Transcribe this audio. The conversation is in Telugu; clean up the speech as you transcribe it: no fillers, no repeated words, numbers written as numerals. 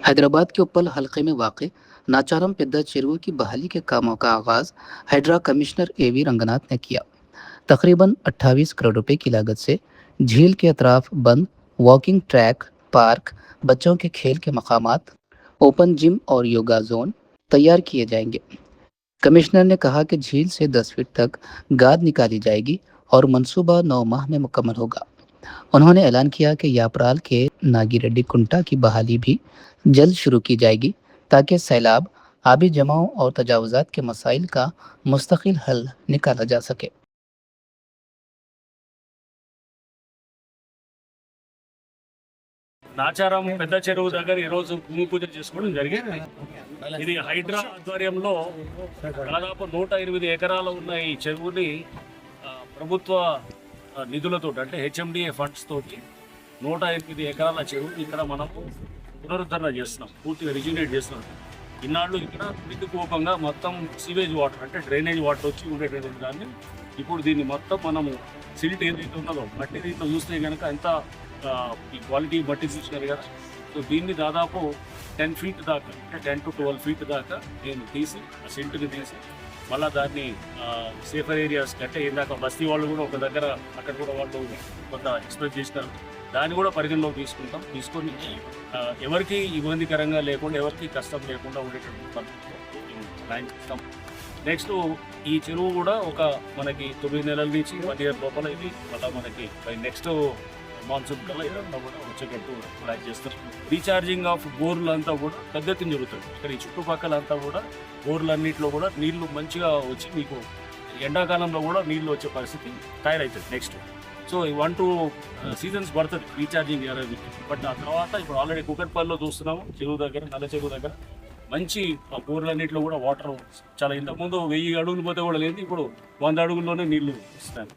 हैदराबाद के उप्पल हलके में वाक़ नाचारम पेद्दा చెరువు की बहाली के कामों का आगाज हाइड्रा कमिश्नर एवी रंगनाथ ने किया। तकरीबन 28 करोड़ रुपए की लागत से झील के अतराफ बंद वॉकिंग ट्रैक, पार्क, बच्चों के खेल के मकामात, ओपन जिम और योगा जोन तैयार किए जाएंगे। कमिश्नर ने कहा कि झील से 10 फीट तक गाद निकाली जाएगी और मंसूबा 9 माह में मुकम्मल होगा। उन्होंने ऐलान किया कि यापराल के नागीरेड्डी कुंटा की बहाली भी जल्द शुरू की जाएगी ताकि सैलाब, आबी जमाव और तजावुजात के मसाइल का मुस्तकिल हल निकाला जा सके। నాచారం పెద్ద చెరువు దగ్గర ఈరోజు భూమి పూజ చేసుకోవడం జరిగింది. ఇది హైడ్రా ఆధ్వర్యంలో దాదాపు 108 ఎకరాలు ఉన్న ఈ చెరువుని ప్రభుత్వ నిధులతో అంటే హెచ్ఎండిఏ ఫండ్స్ తోటి 108 ఎకరాల చెరువు ఇక్కడ మనము పునరుద్ధరణ చేస్తున్నాం, పూర్తిగా రిజ్యునేట్ చేస్తున్నాం. ఇన్నాళ్ళు ఇక్కడ కోపంగా మొత్తం సీవేజ్ వాటర్ అంటే డ్రైనేజ్ వాటర్ వచ్చి ఉండేటువంటి దాన్ని ఇప్పుడు దీన్ని మొత్తం మనము సిల్ట్ ఏదైతే ఉన్నదో మట్టి దీంట్లో చూస్తే కనుక ఎంత ఈ క్వాలిటీ మట్టి చూసినారు కదా. సో దీన్ని దాదాపు 10 ఫీట్ దాకా అంటే 10 to 12 ఫీట్ దాకా నేను తీసి ఆ సిల్ట్ని తీసి మళ్ళీ దాన్ని సేఫర్ ఏరియాస్ అంటే ఇందాక బస్తీ వాళ్ళు కూడా ఒక దగ్గర అక్కడ కూడా వాళ్ళు కొంత ఎక్స్ప్రెస్ చేసినారు, దాన్ని కూడా పరిగణలోకి తీసుకొని ఎవరికి ఇబ్బందికరంగా లేకుండా ఎవరికి కష్టం లేకుండా ఉండేటువంటి పద్ధతిలో ప్లాన్ చేస్తాం. నెక్స్ట్ ఈ చెరువు కూడా ఒక మనకి 9 నెలల నుంచి 1 year లోపల ఇది మళ్ళీ మనకి నెక్స్ట్ మాన్సూన్ కల్లా ఇదంతా కూడా వచ్చేటట్టు ప్లాన్ చేస్తారు. రీఛార్జింగ్ ఆఫ్ బోర్లు అంతా కూడా పెద్ద ఎత్తున జరుగుతుంది. ఇక్కడ ఈ చుట్టుపక్కల అంతా కూడా బోర్లన్నింటిలో కూడా నీళ్లు మంచిగా వచ్చి మీకు ఎండాకాలంలో కూడా నీళ్లు వచ్చే పరిస్థితి తయారవుతుంది నెక్స్ట్. సో 1-2 seasons పడుతుంది రీఛార్జింగ్ అనేది. బట్ ఆ తర్వాత ఇప్పుడు ఆల్రెడీ కుకట్పల్లిలో చూస్తున్నాము, చెరువు దగ్గర నల్ల చెరువు దగ్గర మంచి బోర్లన్నింటిలో కూడా వాటర్ చాలా ఇంతకుముందు 1000 అడుగులు పోతే కూడా లేదు, ఇప్పుడు 100 అడుగుల్లోనే నీళ్లు వస్తాయి.